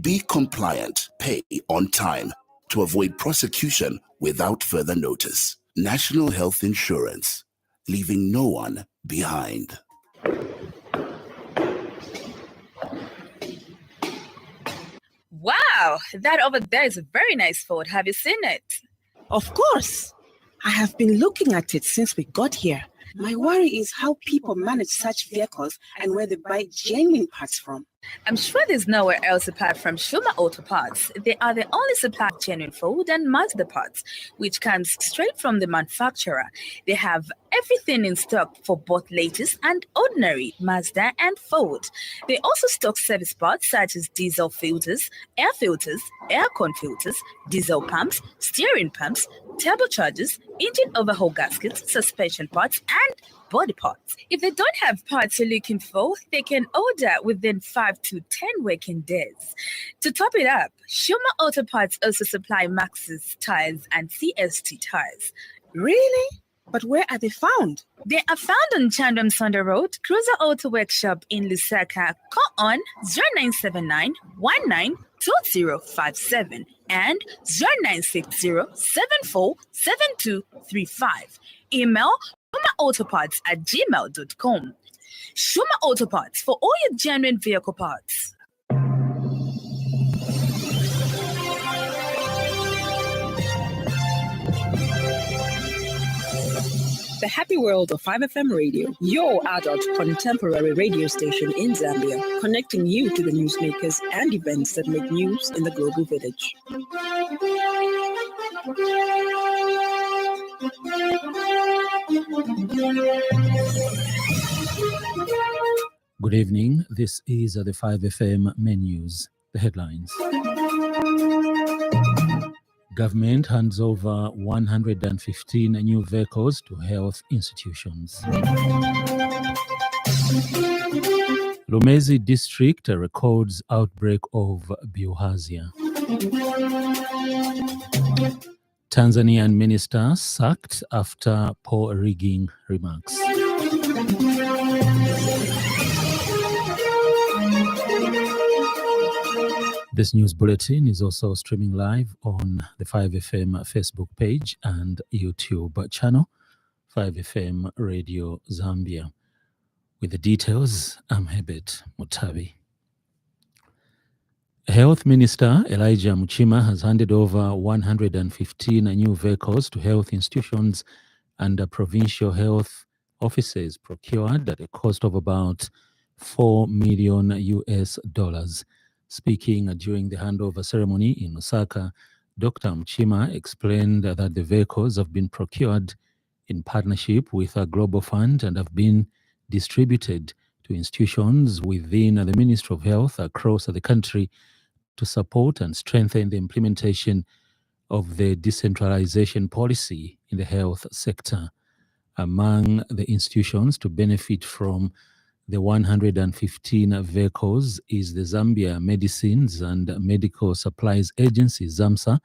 Be compliant, pay on time to avoid prosecution without further notice. National Health Insurance, leaving no one behind. Wow, that over there is a very nice Ford. Have you seen it? Of course. I have been looking at it since we got here. My worry is how people manage such vehicles and where they buy genuine parts from. I'm sure there's nowhere else apart from Shuma Auto Parts. They are the only supplier of genuine Ford and Mazda parts, which comes straight from the manufacturer. They have everything in stock for both latest and ordinary Mazda and Ford. They also stock service parts such as diesel filters, aircon filters, diesel pumps, steering pumps, turbochargers, engine overhaul gaskets, suspension parts, and body parts. If they don't have parts you're looking for, they can order within 5 to 10 working days. To top it up, Shuma Auto Parts also supply Maxxis tires and CST tires. Really? But where are they found? They are found on Chandram Sonda Road, Cruiser Auto Workshop in Lusaka. Call on 0979 192057 and 0960 747235. Email shumaautoparts@gmail.com. Shuma Auto Parts for all your genuine vehicle parts. The happy world of 5FM Radio, your adult contemporary radio station in Zambia, connecting you to the newsmakers and events that make news in the global village. Good evening. This is the 5FM main news. The headlines. Government hands over 115 new vehicles to health institutions. Lumezi district records outbreak of bilharzia. Tanzanian minister sacked after poor rigging remarks. This news bulletin is also streaming live on the 5FM Facebook page and YouTube channel, 5FM Radio Zambia. With the details, I'm Herbert Mutabi. Health Minister Elijah Muchima has handed over 115 new vehicles to health institutions and provincial health offices procured at a cost of about $4 million. Speaking during the handover ceremony in Osaka, Dr. Muchima explained that the vehicles have been procured in partnership with a global fund and have been distributed to institutions within the Ministry of Health across the country to support and strengthen the implementation of the decentralization policy in the health sector. Among the institutions to benefit from the 115 vehicles is the Zambia Medicines and Medical Supplies Agency, ZAMSA,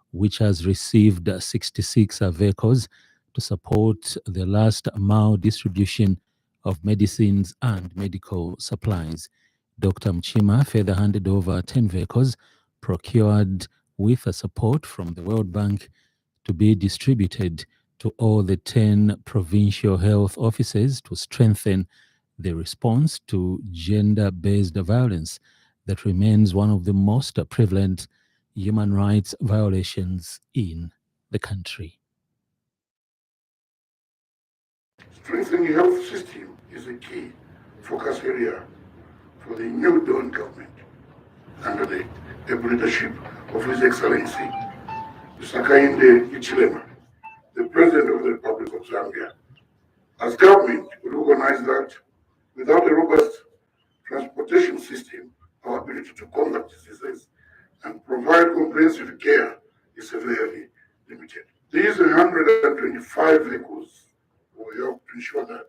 which has received 66 vehicles to support the last mile distribution of medicines and medical supplies. Dr. Muchima further handed over 10 vehicles procured with support from the World Bank to be distributed to all the 10 provincial health offices to strengthen the response to gender-based violence that remains one of the most prevalent human rights violations in the country. Strengthening the health system is a key focus area for the new Dawn government under the leadership of His Excellency Hakainde Hichilema, the President of the Republic of Zambia. As government, we recognize that without a robust transportation system, our ability to combat diseases and provide comprehensive care is severely limited. These 125 vehicles will help to ensure that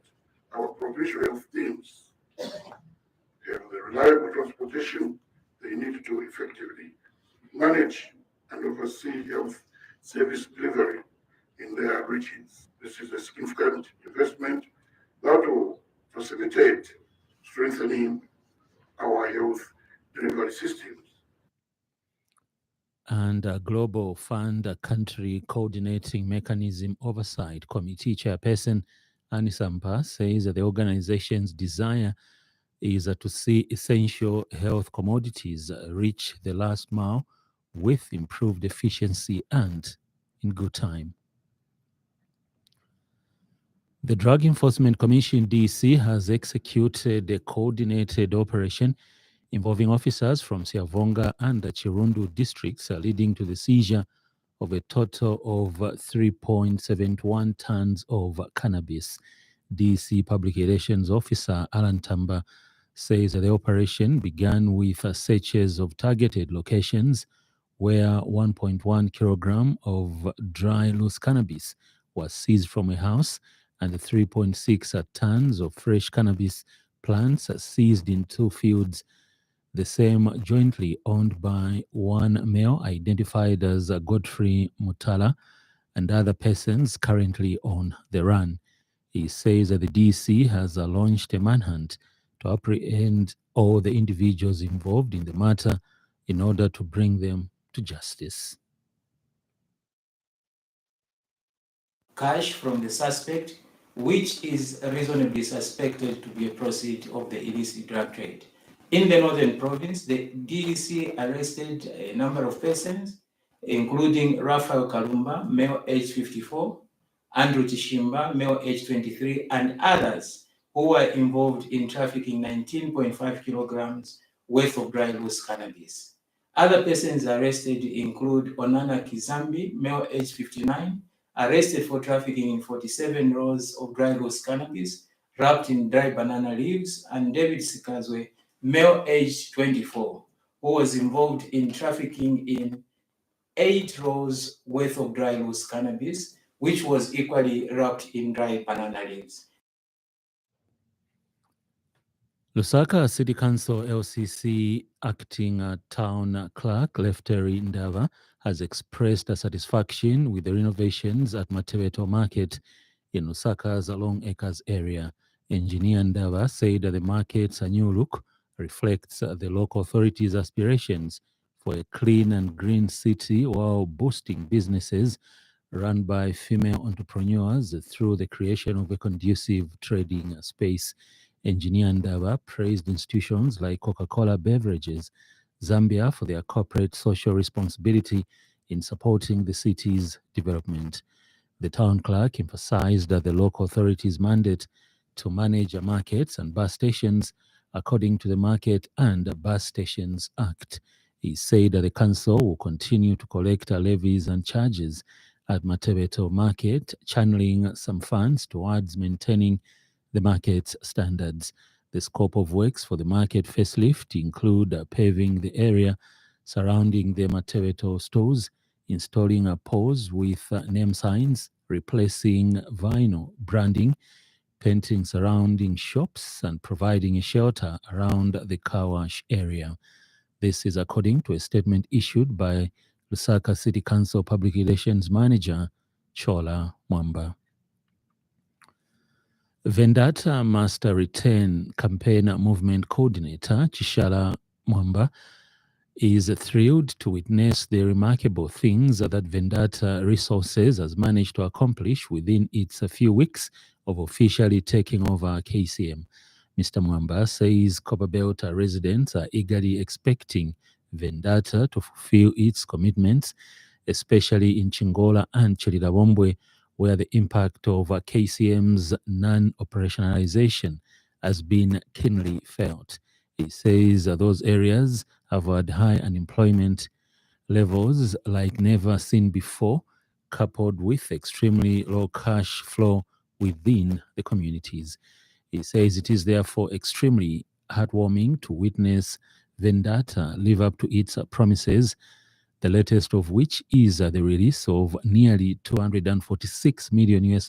our provincial health teams have the reliable transportation they need to effectively manage and oversee health service delivery in their regions. This is a significant investment that will facilitate strengthening our health delivery systems and Global Fund Country Coordinating Mechanism Oversight Committee Chairperson Annie Sampa says that the organization's desire is to see essential health commodities reach the last mile with improved efficiency and in good time. The Drug Enforcement Commission, DC, has executed a coordinated operation involving officers from Siavonga and the Chirundu districts, leading to the seizure of a total of 3.71 tons of cannabis. DC Public Relations Officer Alan Tamba says that the operation began with searches of targeted locations where 1.1 kilogram of dry loose cannabis was seized from a house and 3.6 tons of fresh cannabis plants seized in 2 fields, the same jointly owned by one male identified as Godfrey Mutala and other persons currently on the run. He says that the DC has launched a manhunt to apprehend all the individuals involved in the matter in order to bring them to justice. Cash from the suspect, which is reasonably suspected to be a proceed of the illicit drug trade. In the Northern Province, the DEC arrested a number of persons, including Raphael Kalumba, male age 54, Andrew Chishimba, male age 23, and others who were involved in trafficking 19.5 kilograms worth of dry loose cannabis. Other persons arrested include Onana Kizambi, male age 59, arrested for trafficking in 47 rolls of dry loose cannabis wrapped in dry banana leaves, and David Sikazwe, male age 24, who was involved in trafficking in 8 rolls worth of dry loose cannabis, which was equally wrapped in dry banana leaves. Lusaka City Council LCC acting town clerk Lefteri Ndava has expressed a satisfaction with the renovations at Matebeto Market in Lusaka's Long Acres area. Engineer Ndava said that the market's new look reflects the local authorities' aspirations for a clean and green city while boosting businesses run by female entrepreneurs through the creation of a conducive trading space. Engineer Ndava praised institutions like Coca-Cola Beverages Zambia for their corporate social responsibility in supporting the city's development. The town clerk emphasized that the local authorities' mandate to manage markets and bus stations according to the Market and Bus Stations Act. He said that the council will continue to collect levies and charges at Matebeto Market, channeling some funds towards maintaining the market's standards. The scope of works for the market facelift include paving the area surrounding the Matebeto stores, installing poles with name signs, replacing vinyl branding, painting surrounding shops, and providing a shelter around the car wash area. This is according to a statement issued by Lusaka City Council Public Relations Manager Chola Mwamba. Vendetta must return campaign movement coordinator Chishala Mwamba is thrilled to witness the remarkable things that Vendetta Resources has managed to accomplish within its few weeks of officially taking over KCM. Mr. Mwamba says Copperbelt residents are eagerly expecting Vendetta to fulfill its commitments, especially in Chingola and Chililabombwe, where the impact of KCM's non-operationalization has been keenly felt. He says those areas have had high unemployment levels like never seen before, coupled with extremely low cash flow within the communities. He says it is therefore extremely heartwarming to witness Vendetta live up to its promises, the latest of which is the release of nearly $246 million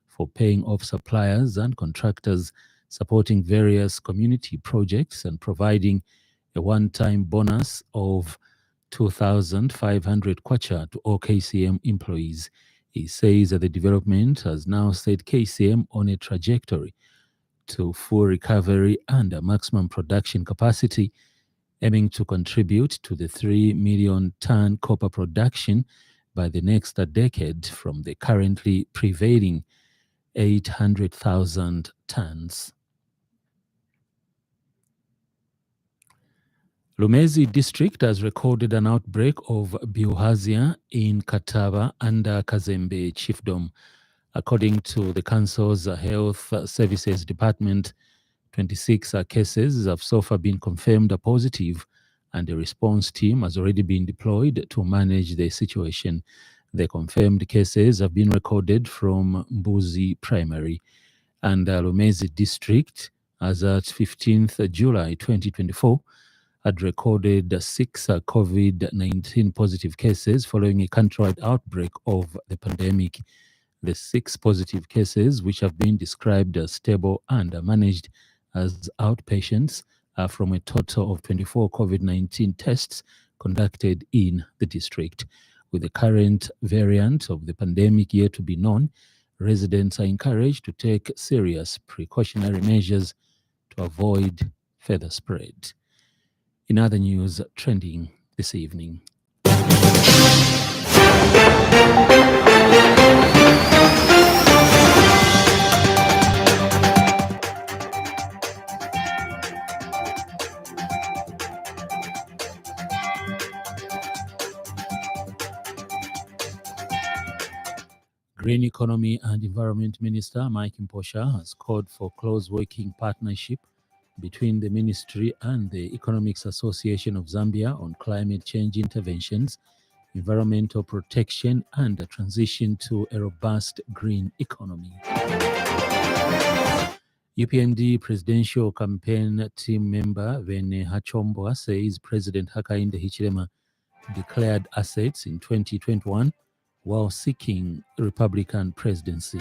for paying off suppliers and contractors, supporting various community projects, and providing a one-time bonus of 2,500 kwacha to all KCM employees. He says that the development has now set KCM on a trajectory to full recovery and a maximum production capacity, aiming to contribute to the 3 million ton copper production by the next decade from the currently prevailing 800,000 tons. Lumezi district has recorded an outbreak of Bilharzia in Kataba under Kazembe chiefdom. According to the council's health services department, 26 cases have so far been confirmed positive, and a response team has already been deployed to manage the situation. The confirmed cases have been recorded from Mbuzi Primary, and Lumezi district, as at 15th July 2024, had recorded 6 COVID-19 positive cases following a countrywide outbreak of the pandemic. The 6 positive cases, which have been described as stable and managed as outpatients, are from a total of 24 COVID-19 tests conducted in the district. With the current variant of the pandemic yet to be known, residents are encouraged to take serious precautionary measures to avoid further spread. In other news trending this evening, Green Economy and Environment Minister Mike Mposha has called for close working partnership between the ministry and the Economics Association of Zambia on climate change interventions, environmental protection, and a transition to a robust green economy. UPND presidential campaign team member Vene Hachombwa says President Hakainde Hichilema declared assets in 2021 while seeking Republican presidency.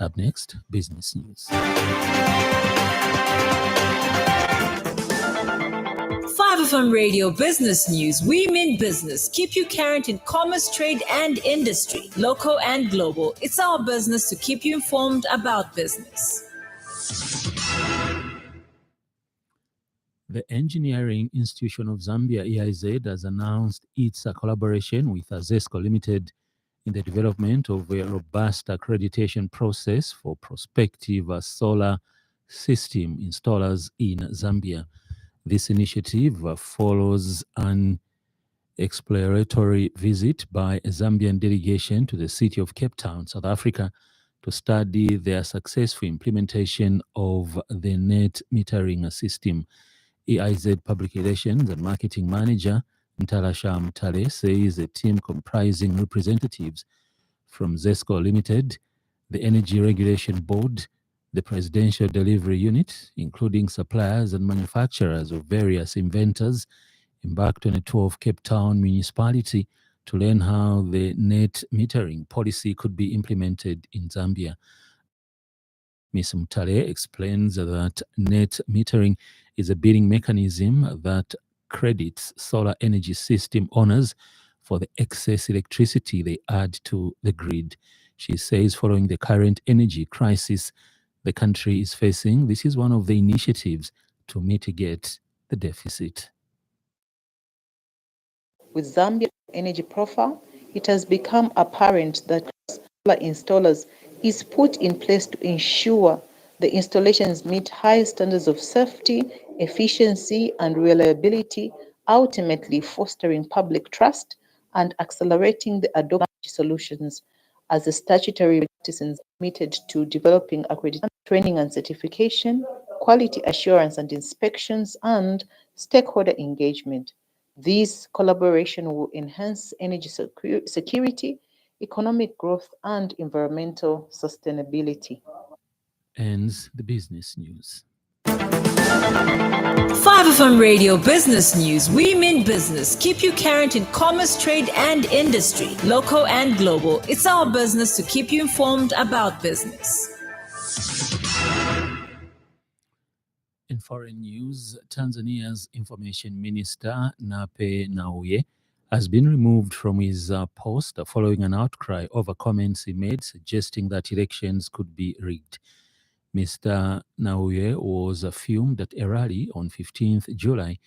Up next, business news. 5FM Radio Business News. We mean business. Keep you current in commerce, trade, and industry, local and global. It's our business to keep you informed about business. The Engineering Institution of Zambia, EIZ, has announced its collaboration with ZESCO Limited in the development of a robust accreditation process for prospective solar system installers in Zambia. This initiative follows an exploratory visit by a Zambian delegation to the city of Cape Town, South Africa, to study their successful implementation of the net metering system. EIZ Public Relations and Marketing Manager Ntalasha Mtale says a team comprising representatives from ZESCO Limited, the Energy Regulation Board, the Presidential Delivery Unit, including suppliers and manufacturers of various inventors, embarked on a tour of Cape Town municipality to learn how the net metering policy could be implemented in Zambia. Ms. Mtale explains that net metering is a bidding mechanism that credits solar energy system owners for the excess electricity they add to the grid. She says following the current energy crisis the country is facing, this is one of the initiatives to mitigate the deficit. With Zambia's energy profile, it has become apparent that solar installers is put in place to ensure the installations meet high standards of safety, efficiency, and reliability, ultimately fostering public trust and accelerating the adoption of solutions as a statutory citizens committed to developing accreditation, training and certification, quality assurance and inspections, and stakeholder engagement. This collaboration will enhance energy security, economic growth, and environmental sustainability. Ends the business news. 5FM Radio Business News. We mean business. Keep you current in commerce, trade, and industry, local and global. It's our business to keep you informed about business. In foreign news, Tanzania's Information Minister Nape Nnauye has been removed from his post following an outcry over comments he made suggesting that elections could be rigged. Mr. Nnauye was filmed at a rally on 15th July,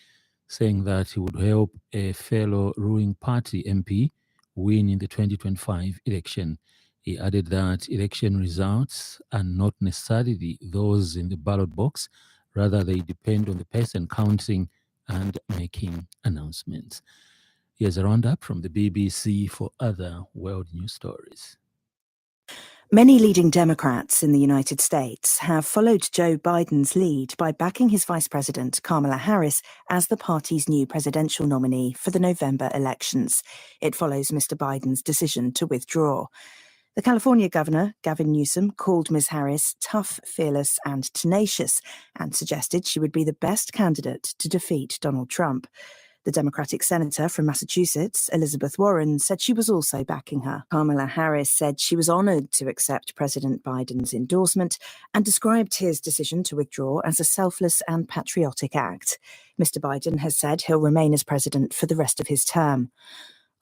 saying that he would help a fellow ruling party MP win in the 2025 election. He added that election results are not necessarily those in the ballot box, rather they depend on the person counting and making announcements. Here's a roundup from the BBC for other world news stories. Many leading Democrats in the United States have followed Joe Biden's lead by backing his Vice President Kamala Harris as the party's new presidential nominee for the November elections. It follows Mr. Biden's decision to withdraw. The California governor, Gavin Newsom, called Ms. Harris tough, fearless, and tenacious, and suggested she would be the best candidate to defeat Donald Trump. The Democratic senator from Massachusetts, Elizabeth Warren, said she was also backing her. Kamala Harris said she was honored to accept President Biden's endorsement and described his decision to withdraw as a selfless and patriotic act. Mr. Biden has said he'll remain as president for the rest of his term.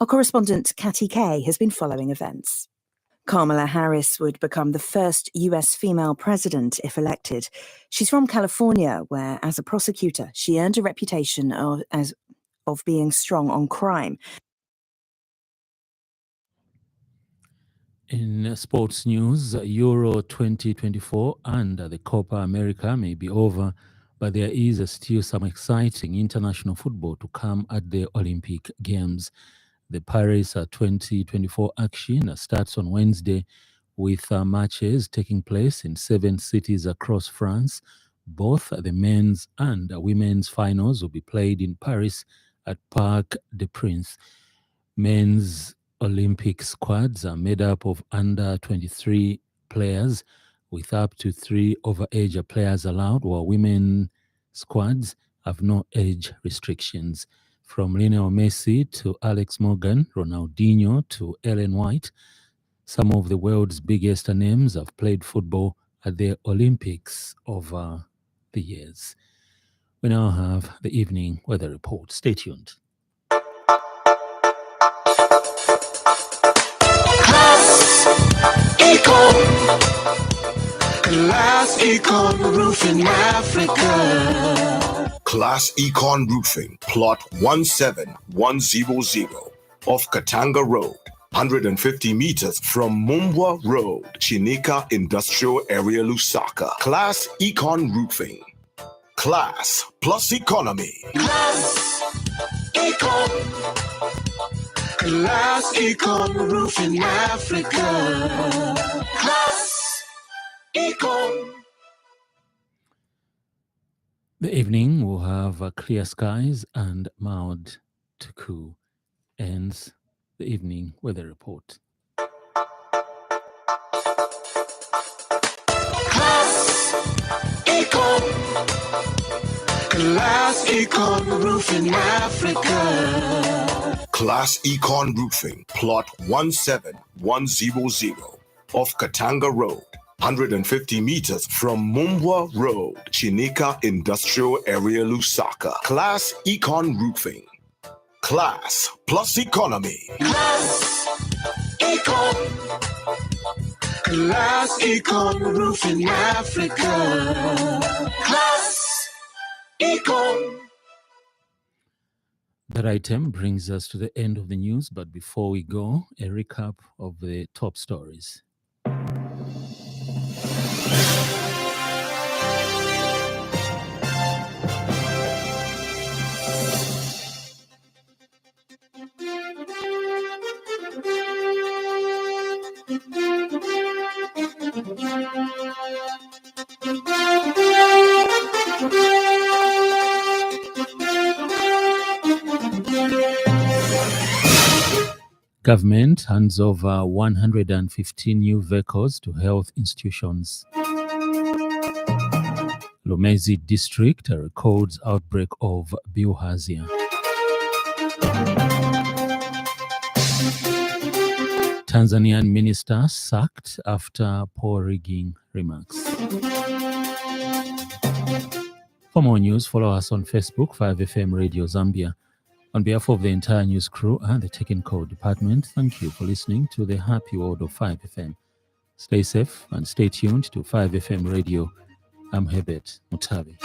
Our correspondent, Katty Kay, has been following events. Kamala Harris would become the first US female president if elected. She's from California, where, as a prosecutor, she earned a reputation of being strong on crime. In sports news, Euro 2024 and the Copa America may be over, but there is still some exciting international football to come at the Olympic Games. The Paris 2024 action starts on Wednesday with matches taking place in 7 cities across France. Both the men's and women's finals will be played in Paris at Parc des Princes. Men's Olympic squads are made up of under 23 players with up to 3 overage players allowed, while women squads have no age restrictions. From Lionel Messi to Alex Morgan, Ronaldinho to Ellen White, some of the world's biggest names have played football at the Olympics over the years. We now have the evening weather report. Stay tuned. Class Econ Roofing Africa. Class Econ Roofing, plot 17100 off Katanga Road, 150 meters from Mumbwa Road, Chinika Industrial Area, Lusaka. Class Econ Roofing. Class plus economy. Class Econ. Class Econ Roofing Africa. Class Econ. The evening will have clear skies and mild to cool. Ends the evening weather report. Class Econ. Class Econ Roofing Africa. Class Econ Roofing, plot 17100 off Katanga Road, 150 meters from Mumbwa Road, Chinika Industrial Area, Lusaka. Class Econ Roofing. Class plus economy. Class Econ. Class Econ Roofing Africa. Class Econ. That item brings us to the end of the news, but before we go, a recap of the top stories. Government hands over 115 new vehicles to health institutions. Lumezi district records outbreak of bilharzia. Tanzanian minister sacked after poor rigging remarks. For more news, follow us on Facebook, 5FM Radio Zambia. On behalf of the entire news crew and the technical department, thank you for listening to the Happy World of 5FM. Stay safe and stay tuned to 5FM Radio. I'm Herbert Mutabi.